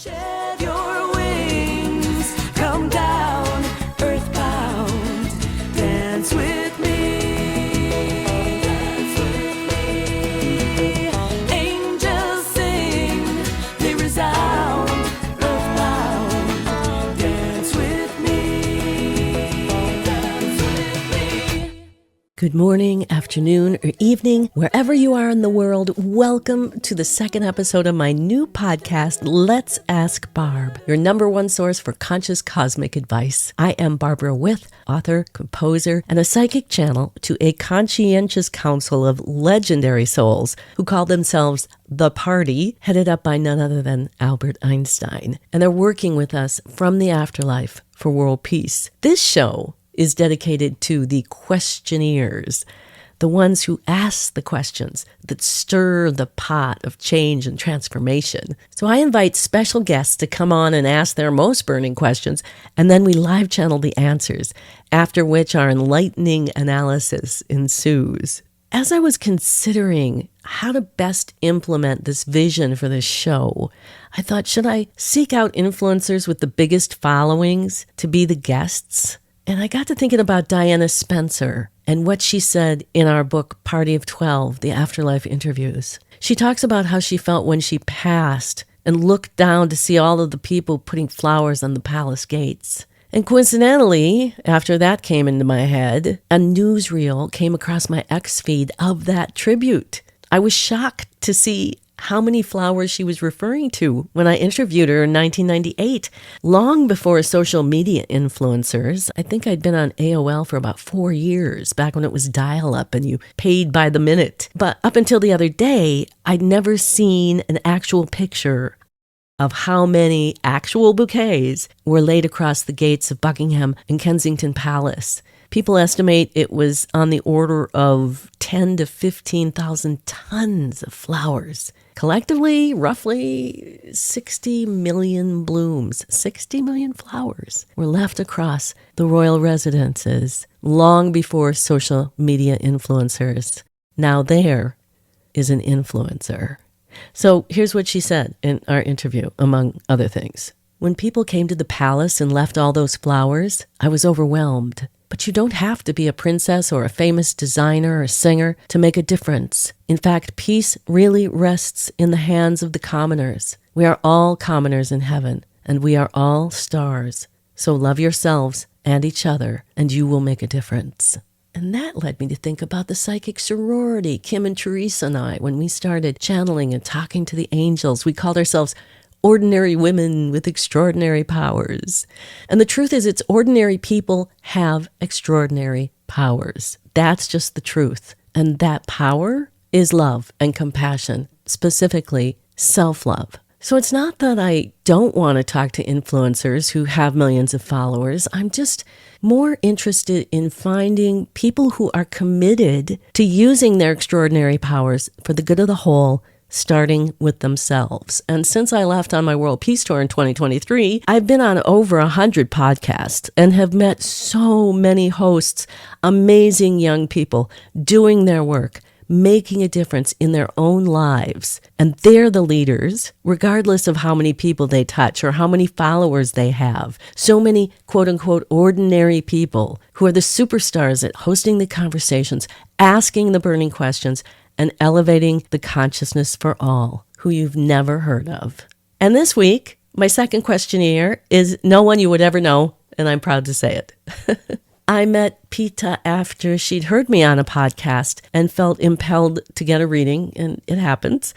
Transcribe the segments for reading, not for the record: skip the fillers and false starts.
Shed your wings, come down, earthbound, dance with me. Dance with me. Angels sing, they resound, earthbound, dance with me. Dance with me. Good morning, afternoon, or evening, wherever you are in the world. Welcome to the second episode of my new podcast, Let's Ask Barb, your number one source for conscious cosmic advice. I am Barbara With, author, composer, and a psychic channel to a conscientious council of legendary souls who call themselves The Party, headed up by none other than Albert Einstein. And they're working with us from the afterlife for world peace. This show is dedicated to the questioneers, the ones who ask the questions that stir the pot of change and transformation. So I invite special guests to come on and ask their most burning questions, and then we live channel the answers, after which our enlightening analysis ensues. As I was considering how to best implement this vision for this show, I thought, should I seek out influencers with the biggest followings to be the guests? And I got to thinking about Diana Spencer and what she said in our book, Party of 12, The Afterlife Interviews. She talks about how she felt when she passed and looked down to see all of the people putting flowers on the palace gates. And coincidentally, after that came into my head, a newsreel came across my X feed of that tribute. I was shocked to see how many flowers she was referring to when I interviewed her in 1998, long before social media influencers. I think I'd been on AOL for about 4 years, back when it was dial-up and you paid by the minute. But up until the other day, I'd never seen an actual picture of how many actual bouquets were laid across the gates of Buckingham and Kensington Palace. People estimate it was on the order of 10 to 15,000 tons of flowers. Collectively, roughly 60 million blooms, 60 million flowers were left across the royal residences long before social media influencers. Now there is an influencer. So here's what she said in our interview, among other things. When people came to the palace and left all those flowers, I was overwhelmed. But you don't have to be a princess or a famous designer or singer to make a difference. In fact, peace really rests in the hands of the commoners. We are all commoners in heaven, and we are all stars. So love yourselves and each other, and you will make a difference. And that led me to think about the psychic sorority, Kim and Teresa and I, when we started channeling and talking to the angels. We called ourselves ordinary women with extraordinary powers. And the truth is, it's ordinary people have extraordinary powers. That's just the truth. And that power is love and compassion, specifically self-love. So it's not that I don't want to talk to influencers who have millions of followers. I'm just more interested in finding people who are committed to using their extraordinary powers for the good of the whole, starting with themselves. And since I left on my World Peace Tour in 2023, I've been on over 100 podcasts and have met so many hosts, amazing young people doing their work, making a difference in their own lives. And they're the leaders, regardless of how many people they touch or how many followers they have. So many quote-unquote ordinary people who are the superstars at hosting the conversations, asking the burning questions, and elevating the consciousness for all who you've never heard of. And this week, my second questionnaire is no one you would ever know, and I'm proud to say it. I met Pita after she'd heard me on a podcast and felt impelled to get a reading, and it happens.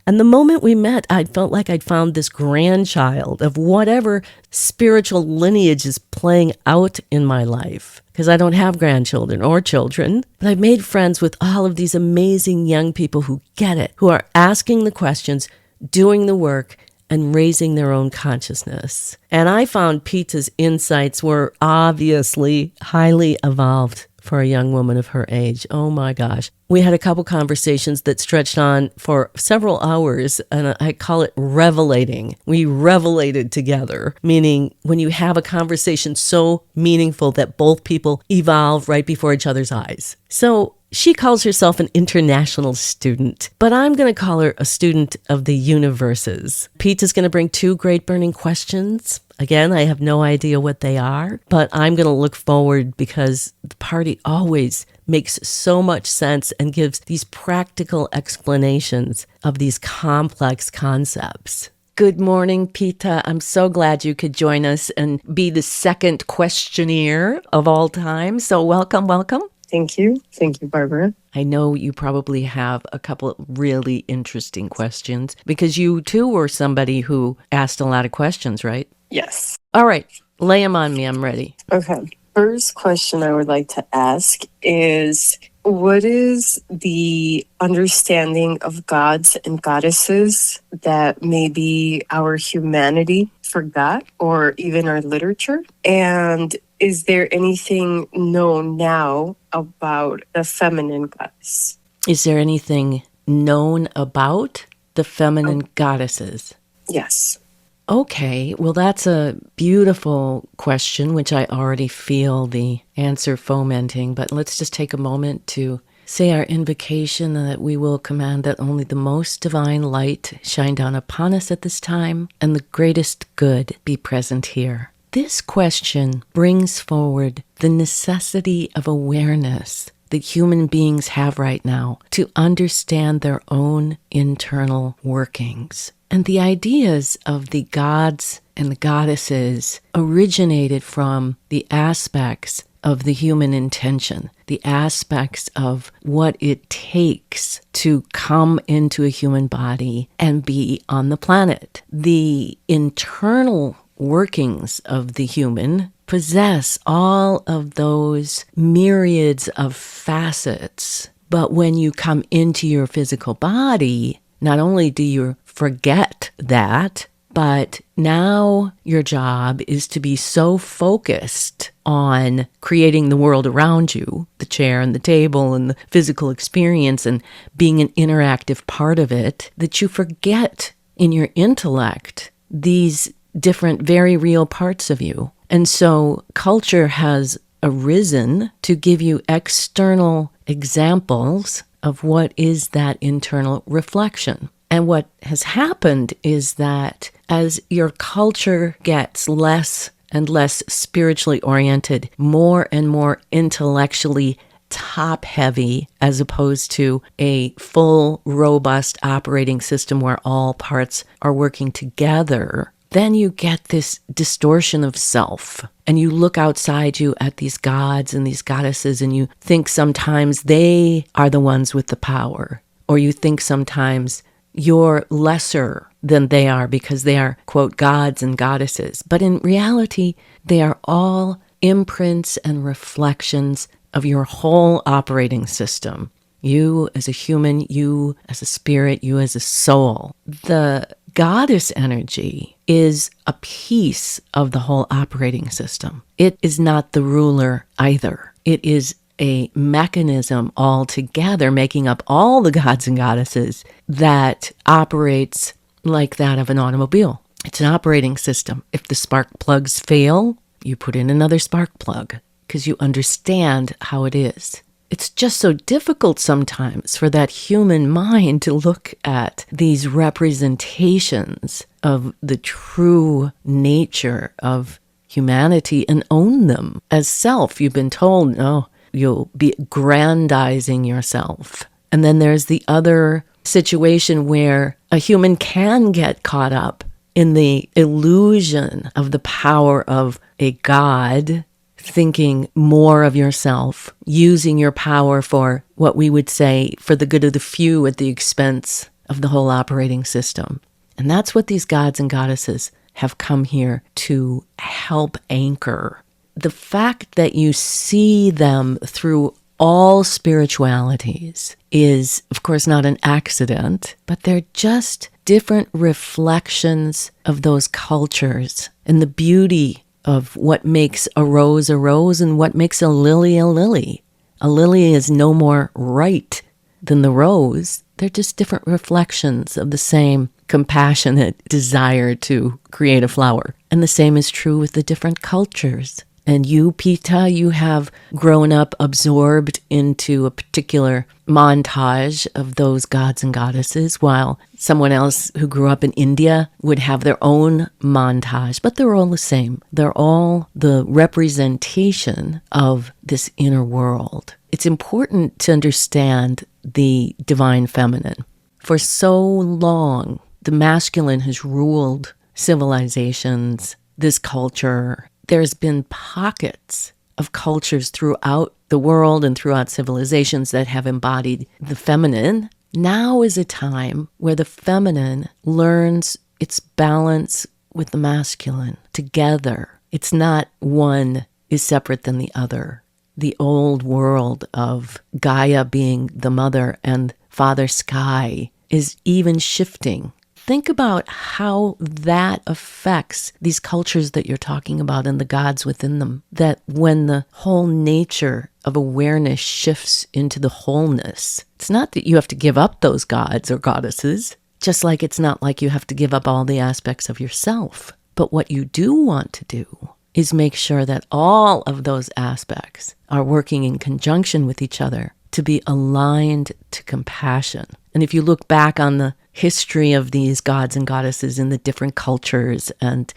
And the moment we met, I felt like I'd found this grandchild of whatever spiritual lineage is playing out in my life. Because I don't have grandchildren or children, but I've made friends with all of these amazing young people who get it, who are asking the questions, doing the work, and raising their own consciousness. And I found Pita's insights were obviously highly evolved for a young woman of her age. Oh my gosh. We had a couple conversations that stretched on for several hours, and I call it revelating. We revelated together, meaning when you have a conversation so meaningful that both people evolve right before each other's eyes. So She calls herself an international student, but I'm going to call her a student of the universes. Pita's going to bring 2 great burning questions. Again, I have no idea what they are, but I'm going to look forward because the party always makes so much sense and gives these practical explanations of these complex concepts. Good morning, Pita. I'm so glad you could join us and be the second questioneer of all time. So welcome, welcome. Thank you. Thank you, Barbara. I know you probably have a couple of really interesting questions because you too were somebody who asked a lot of questions, right? Yes. All right. Lay them on me. I'm ready. Okay. First question I would like to ask is, what is the understanding of gods and goddesses that maybe our humanity forgot or even our literature? And is there anything known now about the feminine goddess? Is there anything known about the feminine goddesses? Yes. Okay, well, that's a beautiful question, which I already feel the answer fomenting. But let's just take a moment to say our invocation that we will command that only the most divine light shine down upon us at this time and the greatest good be present here. This question brings forward the necessity of awareness that human beings have right now to understand their own internal workings. And the ideas of the gods and the goddesses originated from the aspects of the human intention, the aspects of what it takes to come into a human body and be on the planet. The internal workings of the human possess all of those myriads of facets. But when you come into your physical body, not only do you forget that, but now your job is to be so focused on creating the world around you, the chair and the table and the physical experience and being an interactive part of it, that you forget in your intellect these different, very real parts of you. And so culture has arisen to give you external examples of what is that internal reflection. And what has happened is that as your culture gets less and less spiritually oriented, more and more intellectually top-heavy, as opposed to a full, robust operating system where all parts are working together, then you get this distortion of self. And you look outside you at these gods and these goddesses, and you think sometimes they are the ones with the power. Or you think sometimes you're lesser than they are because they are, quote, gods and goddesses. But in reality, they are all imprints and reflections of your whole operating system. You as a human, you as a spirit, you as a soul. The goddess energy is a piece of the whole operating system. It is not the ruler either. It is a mechanism altogether making up all the gods and goddesses that operates like that of an automobile. It's an operating system. If the spark plugs fail, you put in another spark plug because you understand how it is. It's just so difficult sometimes for that human mind to look at these representations of the true nature of humanity and own them as self. You've been told, no, you'll be grandizing yourself. And then there's the other situation where a human can get caught up in the illusion of the power of a god, thinking more of yourself, using your power for what we would say for the good of the few at the expense of the whole operating system. And that's what these gods and goddesses have come here to help anchor. The fact that you see them through all spiritualities is, of course, not an accident, but they're just different reflections of those cultures and the beauty of what makes a rose and what makes a lily a lily. A lily is no more right than the rose. They're just different reflections of the same compassionate desire to create a flower. And the same is true with the different cultures And you, Pita, you have grown up absorbed into a particular montage of those gods and goddesses, while someone else who grew up in India would have their own montage, but they're all the same. They're all the representation of this inner world. It's important to understand the divine feminine. For so long, the masculine has ruled civilizations, this culture. There's been pockets of cultures throughout the world and throughout civilizations that have embodied the feminine. Now is a time where the feminine learns its balance with the masculine together. It's not one is separate than the other. The old world of Gaia being the mother and Father Sky is even shifting. Think about how that affects these cultures that you're talking about and the gods within them. That when the whole nature of awareness shifts into the wholeness, it's not that you have to give up those gods or goddesses, just like it's not like you have to give up all the aspects of yourself. But what you do want to do is make sure that all of those aspects are working in conjunction with each other to be aligned to compassion. And if you look back on the history of these gods and goddesses in the different cultures, and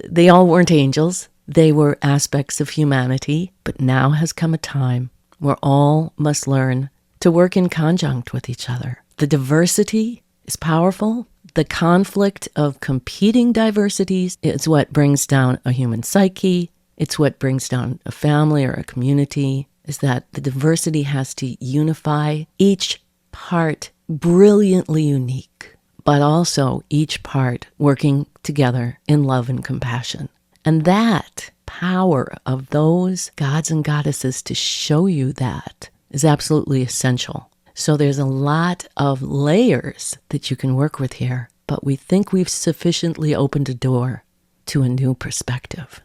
they all weren't angels, they were aspects of humanity, but now has come a time where all must learn to work in conjunct with each other. The diversity is powerful. The conflict of competing diversities is what brings down a human psyche. It's what brings down a family or a community, is that the diversity has to unify, each part brilliantly unique, but also each part working together in love and compassion. And that power of those gods and goddesses to show you that is absolutely essential. So there's a lot of layers that you can work with here, but we think we've sufficiently opened a door to a new perspective.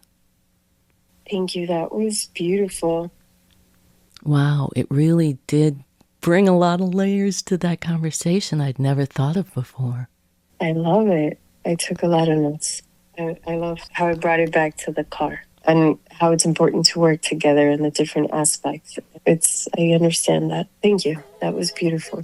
Thank you. That was beautiful. Wow, it really did bring a lot of layers to that conversation I'd never thought of before. I love it. I took a lot of notes. I love how it brought it back to the car and how it's important to work together in the different aspects. I understand that. Thank you. That was beautiful.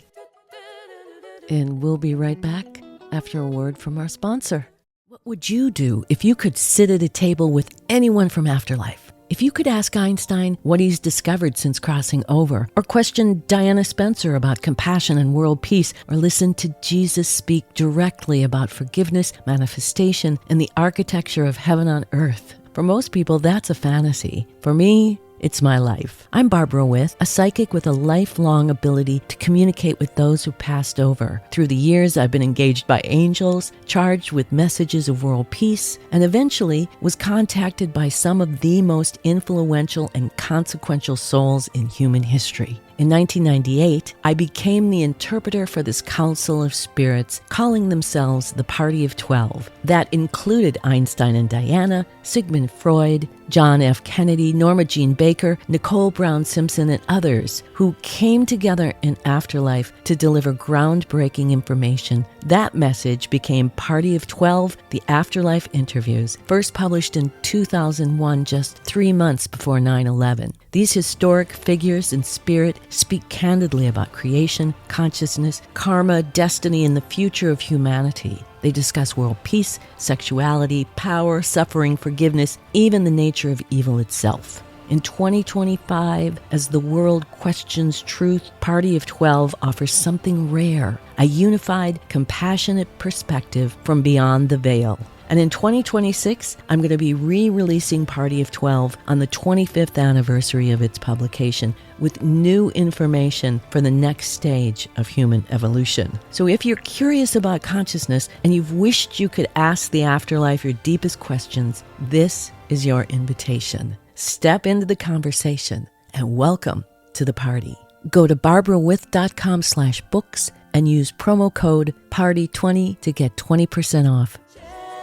And we'll be right back after a word from our sponsor. What would you do if you could sit at a table with anyone from Afterlife? If you could ask Einstein what he's discovered since crossing over, or question Diana Spencer about compassion and world peace, or listen to Jesus speak directly about forgiveness, manifestation, and the architecture of heaven on earth. For most people, that's a fantasy. For me, it's my life. I'm Barbara With, a psychic with a lifelong ability to communicate with those who passed over. Through the years, I've been engaged by angels, charged with messages of world peace, and eventually was contacted by some of the most influential and consequential souls in human history. In 1998, I became the interpreter for this council of spirits, calling themselves the Party of 12. That included Einstein and Diana, Sigmund Freud, John F. Kennedy, Norma Jean Baker, Nicole Brown Simpson, and others who came together in Afterlife to deliver groundbreaking information. That message became Party of 12, the Afterlife Interviews, first published in 2001, just 3 months before 9/11. These historic figures in spirit speak candidly about creation, consciousness, karma, destiny, and the future of humanity. They discuss world peace, sexuality, power, suffering, forgiveness, even the nature of evil itself. In 2025, as the world questions truth, Party of 12 offers something rare, a unified, compassionate perspective from beyond the veil. And in 2026, I'm going to be re-releasing Party of 12 on the 25th anniversary of its publication with new information for the next stage of human evolution. So if you're curious about consciousness and you've wished you could ask the afterlife your deepest questions, this is your invitation. Step into the conversation and welcome to the party. Go to barbarawith.com/books and use promo code PARTY20 to get 20% off.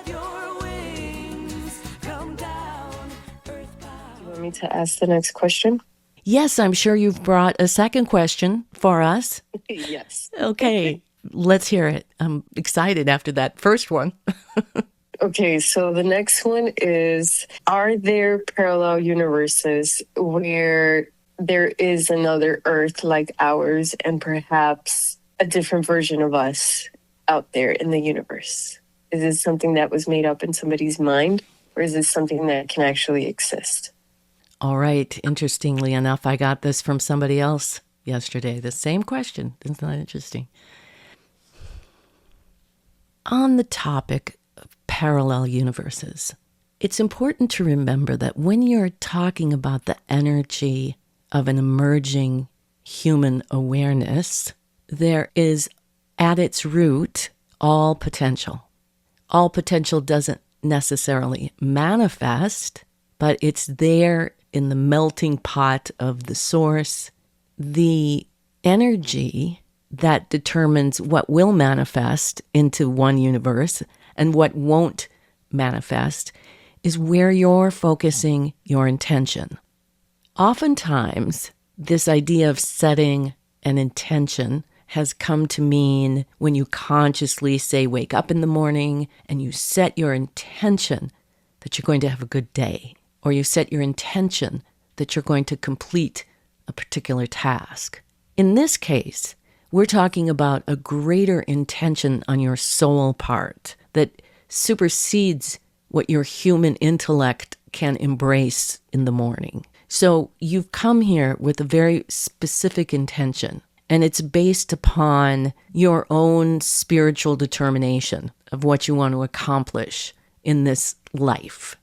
Your wings come down, earthbound. You want me to ask the next question? Yes, I'm sure you've brought a second question for us. Yes. Okay, let's hear it. I'm excited after that first one. Okay, so the next one is, are there parallel universes where there is another Earth like ours and perhaps a different version of us out there in the universe? Is this something that was made up in somebody's mind, or is this something that can actually exist? All right. Interestingly enough, I got this from somebody else yesterday. The same question. Isn't that interesting? On the topic of parallel universes, it's important to remember that when you're talking about the energy of an emerging human awareness, there is at its root all potential. All potential doesn't necessarily manifest, but it's there in the melting pot of the source. The energy that determines what will manifest into one universe and what won't manifest is where you're focusing your intention. Oftentimes, this idea of setting an intention has come to mean when you consciously say, wake up in the morning and you set your intention that you're going to have a good day, or you set your intention that you're going to complete a particular task. In this case, we're talking about a greater intention on your soul part that supersedes what your human intellect can embrace in the morning. So you've come here with a very specific intention, and it's based upon your own spiritual determination of what you want to accomplish in this life.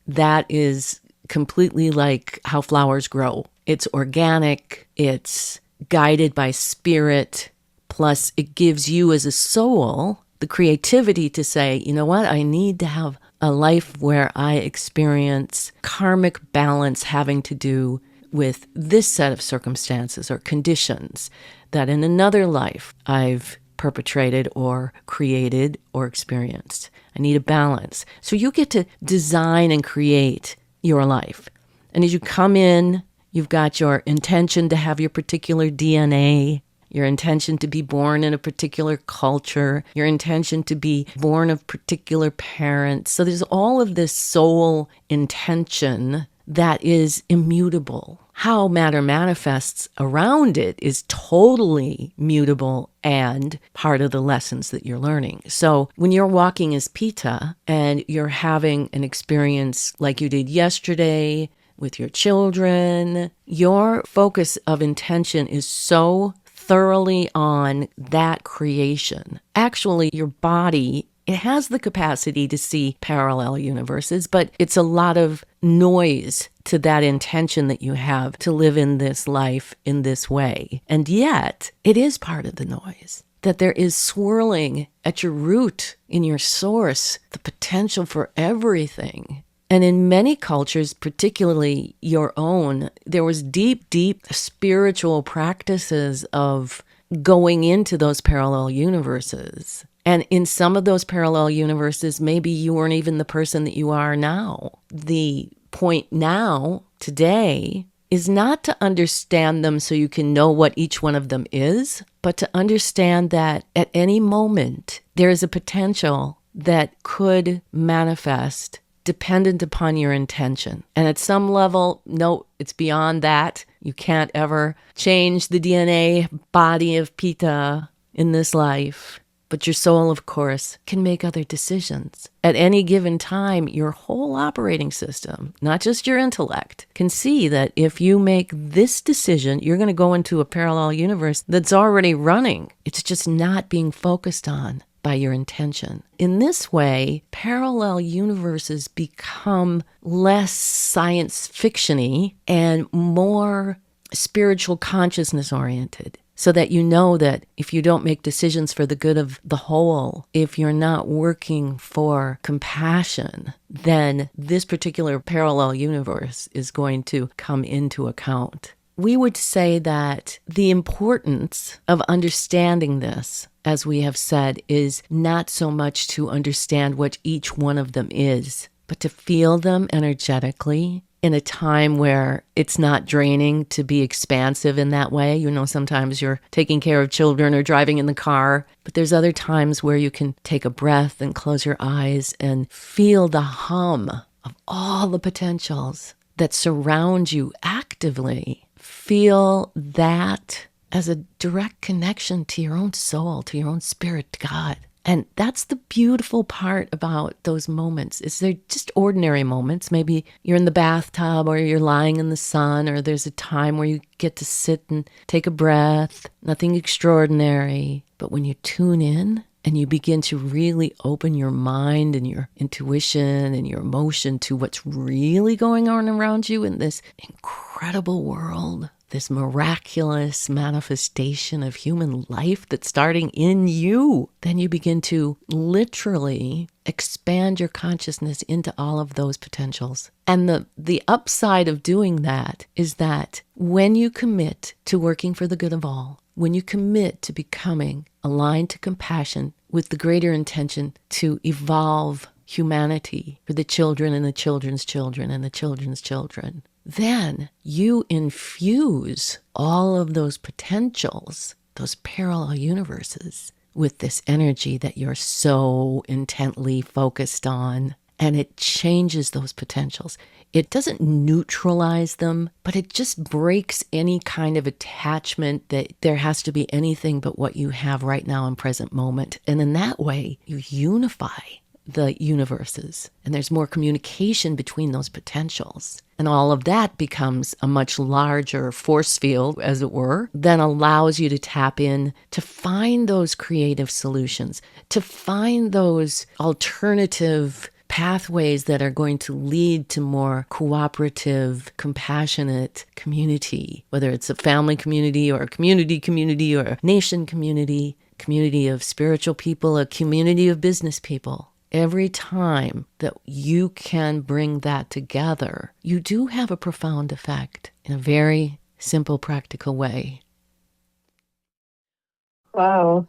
That is completely like how flowers grow. It's organic, it's guided by spirit, plus it gives you as a soul the creativity to say, you know what, I need to have a life where I experience karmic balance having to do with this set of circumstances or conditions that in another life I've perpetrated or created or experienced. I need a balance. So you get to design and create your life. And as you come in, you've got your intention to have your particular DNA, your intention to be born in a particular culture, your intention to be born of particular parents. So there's all of this soul intention that is immutable. How matter manifests around it is totally mutable and part of the lessons that you're learning. So when you're walking as Pita and you're having an experience like you did yesterday with your children, your focus of intention is so thoroughly on that creation. Actually, your body, it has the capacity to see parallel universes, but it's a lot of noise to that intention that you have to live in this life in this way. And yet, it is part of the noise. That there is swirling at your root, in your source, the potential for everything. And in many cultures, particularly your own, there was deep, deep spiritual practices of going into those parallel universes. And in some of those parallel universes, maybe you weren't even the person that you are now. The point now, today, is not to understand them so you can know what each one of them is, but to understand that at any moment, there is a potential that could manifest dependent upon your intention. And at some level, no, it's beyond that. You can't ever change the DNA body of Pita in this life. But your soul, of course, can make other decisions. At any given time, your whole operating system, not just your intellect, can see that if you make this decision, you're going to go into a parallel universe that's already running. It's just not being focused on by your intention. In this way, parallel universes become less science fiction-y and more spiritual consciousness oriented. So that you know that if you don't make decisions for the good of the whole, if you're not working for compassion, then this particular parallel universe is going to come into account. We would say that the importance of understanding this, as we have said, is not so much to understand what each one of them is, but to feel them energetically in a time where it's not draining to be expansive in that way. You know, sometimes you're taking care of children or driving in the car, but there's other times where you can take a breath and close your eyes and feel the hum of all the potentials that surround you actively. Feel that as a direct connection to your own soul, to your own spirit, to God. And that's the beautiful part about those moments, is they're just ordinary moments. Maybe you're in the bathtub or you're lying in the sun, or there's a time where you get to sit and take a breath, nothing extraordinary. But when you tune in and you begin to really open your mind and your intuition and your emotion to what's really going on around you in this incredible world, this miraculous manifestation of human life that's starting in you, then you begin to literally expand your consciousness into all of those potentials. And the upside of doing that is that when you commit to working for the good of all, when you commit to becoming aligned to compassion with the greater intention to evolve humanity for the children and the children's children and the children's children, then you infuse all of those potentials, those parallel universes, with this energy that you're so intently focused on. And it changes those potentials. It doesn't neutralize them, but it just breaks any kind of attachment that there has to be anything but what you have right now in present moment. And in that way, you unify the universes, and there's more communication between those potentials. And all of that becomes a much larger force field, as it were, that allows you to tap in to find those creative solutions, to find those alternative pathways that are going to lead to more cooperative, compassionate community, whether it's a family community or a community or a nation community, community of spiritual people, a community of business people. Every time that you can bring that together, you do have a profound effect in a very simple, practical way. Wow.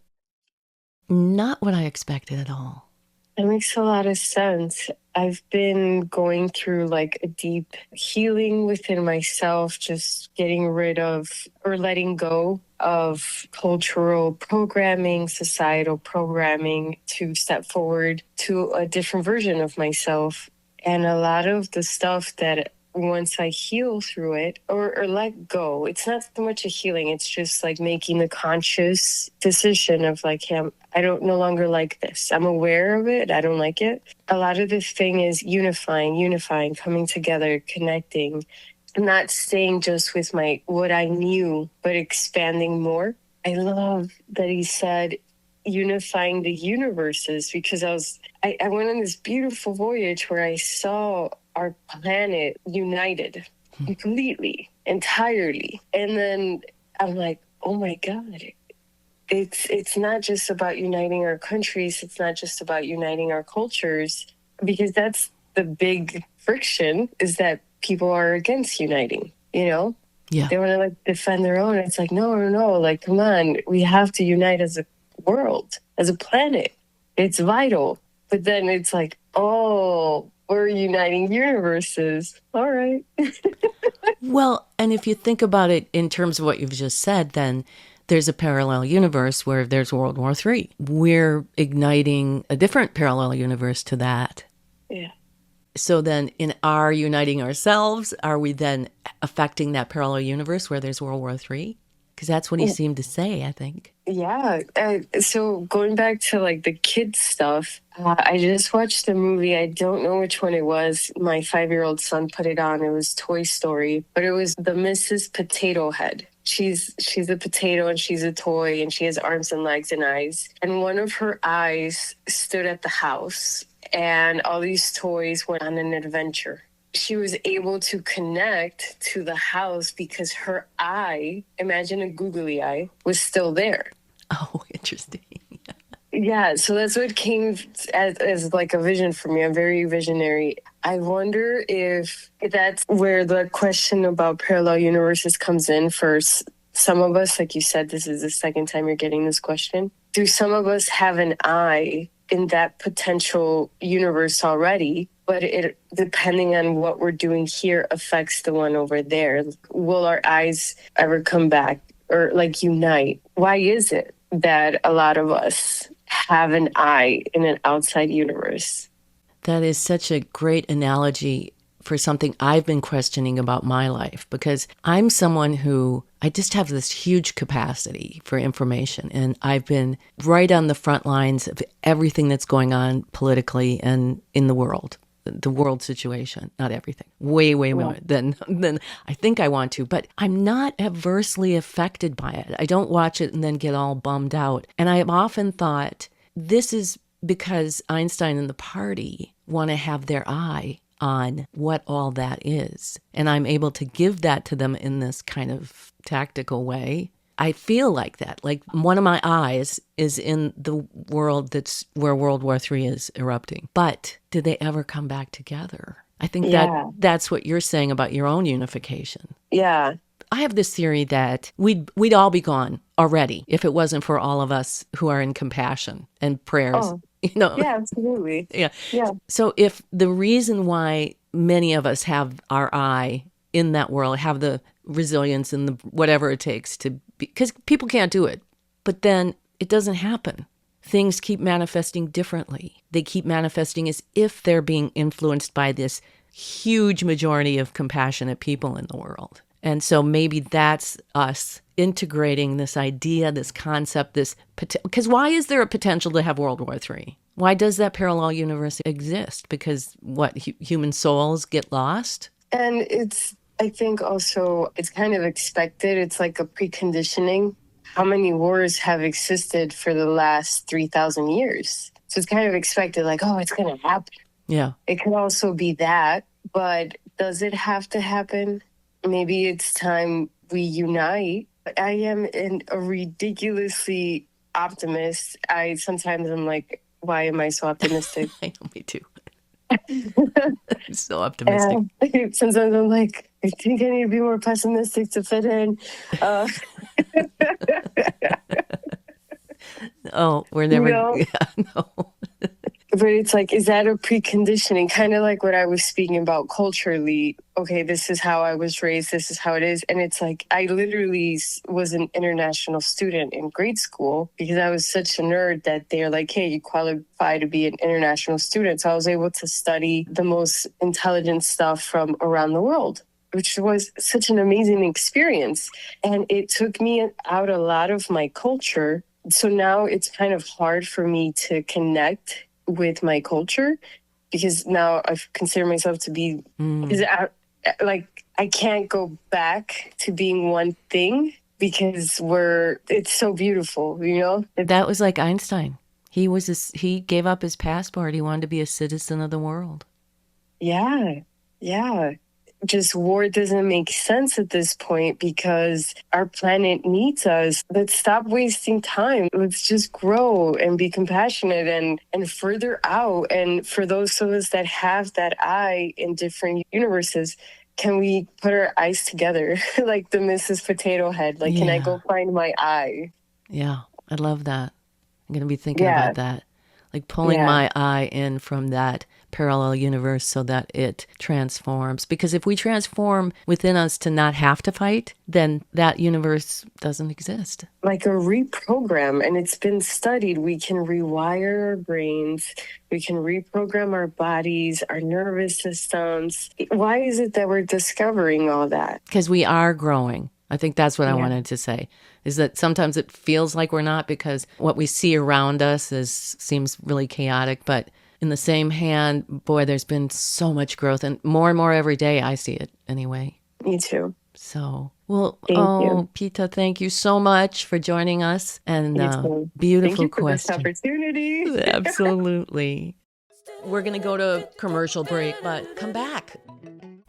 Not what I expected at all. That makes a lot of sense. I've been going through like a deep healing within myself, just getting rid of or letting go of cultural programming, societal programming, to step forward to a different version of myself. And a lot of the stuff that once I heal through it or let go, it's not so much a healing, it's just like making the conscious decision of like, hey, I don't no longer like this. I'm aware of it. I don't like it. A lot of this thing is unifying, coming together, connecting, not staying just with my what I knew, but expanding more. I love that he said unifying the universes, because I went on this beautiful voyage where I saw our planet united completely, entirely. And then I'm like, oh my God, it's not just about uniting our countries. It's not just about uniting our cultures, because that's the big friction, is that people are against uniting, you know? Yeah. They want to like defend their own. It's like, no, like, come on, we have to unite as a world, as a planet. It's vital. But then it's like, oh, we're uniting universes. All right. Well, and if you think about it in terms of what you've just said, then there's a parallel universe where there's World War III. We're igniting a different parallel universe to that. Yeah. So then in our uniting ourselves, are we then affecting that parallel universe where there's World War III? Because that's what he seemed to say, I think. Yeah. So going back to like the kids stuff, I just watched a movie. I don't know which one it was. My 5-year-old son put it on. It was Toy Story, but it was the Mrs. Potato Head. She's a potato and she's a toy and she has arms and legs and eyes. And one of her eyes stood at the house and all these toys went on an adventure. She was able to connect to the house because her eye, imagine a googly eye, was still there. Oh, interesting. Yeah, so that's what came as like a vision for me. I'm very visionary. I wonder if that's where the question about parallel universes comes in for some of us. Like you said, this is the second time you're getting this question. Do some of us have an eye in that potential universe already but it, depending on what we're doing here, affects the one over there. Will our eyes ever come back or like unite? Why is it that a lot of us have an eye in an outside universe? That is such a great analogy for something I've been questioning about my life, because I'm someone who, I just have this huge capacity for information, and I've been right on the front lines of everything that's going on politically and in the world situation, not everything, way more than I think I want to, but I'm not adversely affected by it. I don't watch it and then get all bummed out. And I have often thought this is because Einstein and the party want to have their eye on what all that is. And I'm able to give that to them in this kind of tactical way. I feel like that. Like one of my eyes is in the world that's where World War III is erupting. But do they ever come back together? I think that's what you're saying about your own unification. Yeah. I have this theory that we'd all be gone already if it wasn't for all of us who are in compassion and prayers. Oh, yeah, absolutely. Yeah. Yeah. So if the reason why many of us have our eye in that world, have the resilience and the whatever it takes to be, because people can't do it, but then it doesn't happen. Things keep manifesting differently. They keep manifesting as if they're being influenced by this huge majority of compassionate people in the world. And so maybe that's us integrating this idea, this concept, because why is there a potential to have World War III? Why does that parallel universe exist? Because human souls get lost? And I think also it's kind of expected. It's like a preconditioning. How many wars have existed for the last 3,000 years? So it's kind of expected, like, oh, it's going to happen. Yeah. It could also be that, but does it have to happen? Maybe it's time we unite. I am a ridiculously optimist. Sometimes I'm like, why am I so optimistic? I know, me too. I'm so optimistic. Sometimes I'm like, I think I need to be more pessimistic to fit in. Oh, we're never. Yeah, no. But it's like, is that a preconditioning? Kind of like what I was speaking about culturally. Okay, this is how I was raised. This is how it is. And it's like, I literally was an international student in grade school because I was such a nerd that they're like, hey, you qualify to be an international student. So I was able to study the most intelligent stuff from around the world, which was such an amazing experience. And it took me out a lot of my culture. So now it's kind of hard for me to connect with my culture because now I consider myself to be, because I can't go back to being one thing because it's so beautiful, you know? That was like Einstein. He gave up his passport. He wanted to be a citizen of the world. Yeah. Just war doesn't make sense at this point because our planet needs us. Let's stop wasting time. Let's just grow and be compassionate and further out. And for those of us that have that eye in different universes, can we put our eyes together like the Mrs. Potato Head? Like, Can I go find my eye? Yeah, I love that. I'm going to be thinking about that. Like pulling my eye in from that parallel universe so that it transforms. Because if we transform within us to not have to fight, then that universe doesn't exist. Like a reprogram. And it's been studied. We can rewire our brains. We can reprogram our bodies, our nervous systems. Why is it that we're discovering all that? Because we are growing. I think that's what I wanted to say, is that sometimes it feels like we're not because what we see around us seems really chaotic. But in the same hand, boy, there's been so much growth and more every day. I see it anyway. Me too. So, well, Thank you. Pita, thank you so much for joining us. And beautiful thank you for question. this opportunity. Absolutely. We're going to go to commercial break, but come back.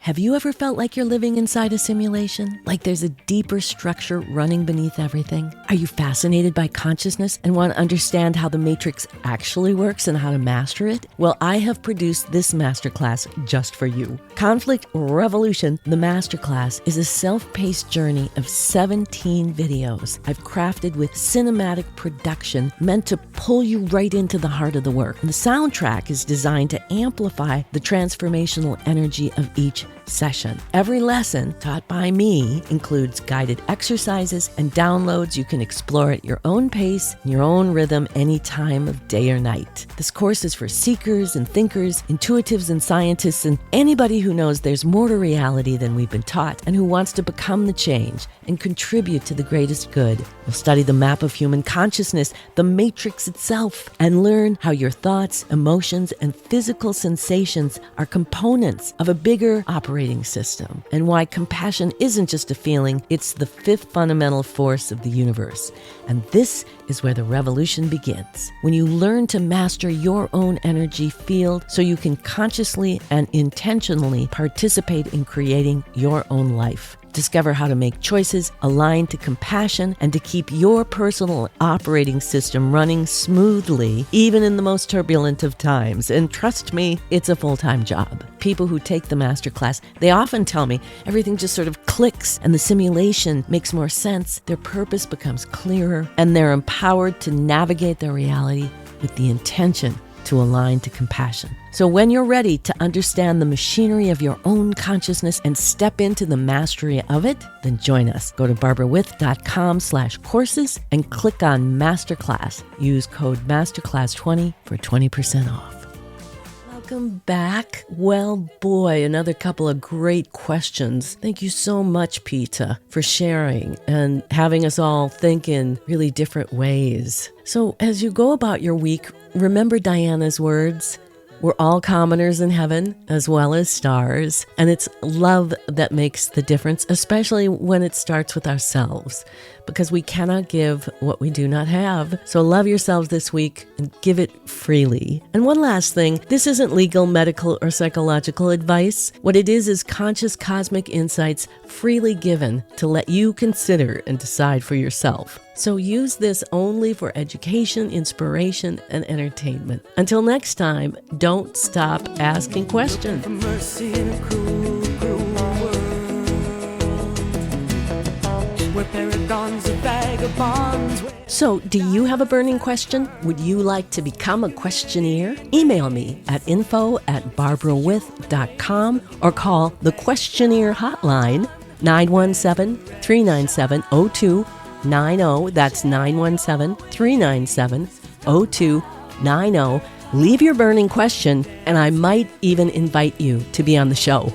Have you ever felt like you're living inside a simulation? Like there's a deeper structure running beneath everything? Are you fascinated by consciousness and want to understand how the matrix actually works and how to master it? Well, I have produced this masterclass just for you. Conflict Revolution, the masterclass, is a self-paced journey of 17 videos I've crafted with cinematic production meant to pull you right into the heart of the work. And the soundtrack is designed to amplify the transformational energy of each session. Every lesson taught by me includes guided exercises and downloads you can explore at your own pace, in your own rhythm, any time of day or night. This course is for seekers and thinkers, intuitives and scientists, and anybody who knows there's more to reality than we've been taught and who wants to become the change and contribute to the greatest good. You'll study the map of human consciousness, the matrix itself, and learn how your thoughts, emotions, and physical sensations are components of a bigger operating system, and why compassion isn't just a feeling, it's the fifth fundamental force of the universe. And this is where the revolution begins. When you learn to master your own energy field so you can consciously and intentionally participate in creating your own life. Discover how to make choices aligned to compassion and to keep your personal operating system running smoothly, even in the most turbulent of times. And trust me, it's a full-time job. People who take the masterclass, they often tell me everything just sort of clicks and the simulation makes more sense. Their purpose becomes clearer and they're empowered to navigate their reality with the intention to align to compassion. So when you're ready to understand the machinery of your own consciousness and step into the mastery of it, then join us. Go to barbarawith.com/courses and click on Masterclass. Use code Masterclass20 for 20% off. Welcome back. Well, boy, another couple of great questions. Thank you so much, Pita, for sharing and having us all think in really different ways. So as you go about your week, remember Diana's words. We're all commoners in heaven as well as stars, and it's love that makes the difference, especially when it starts with ourselves, because we cannot give what we do not have. So love yourselves this week and give it freely. And one last thing, this isn't legal, medical, or psychological advice. What it is conscious cosmic insights freely given to let you consider and decide for yourself. So use this only for education, inspiration, and entertainment. Until next time, don't stop asking questions. For mercy in a cruel, cruel world, where paragons are vagabonds. So, do you have a burning question? Would you like to become a questioneer? Email me at info@barbarawith.com or call the Questioneer hotline 917-397-0290. That's 917-397-0290. Leave your burning question, and I might even invite you to be on the show.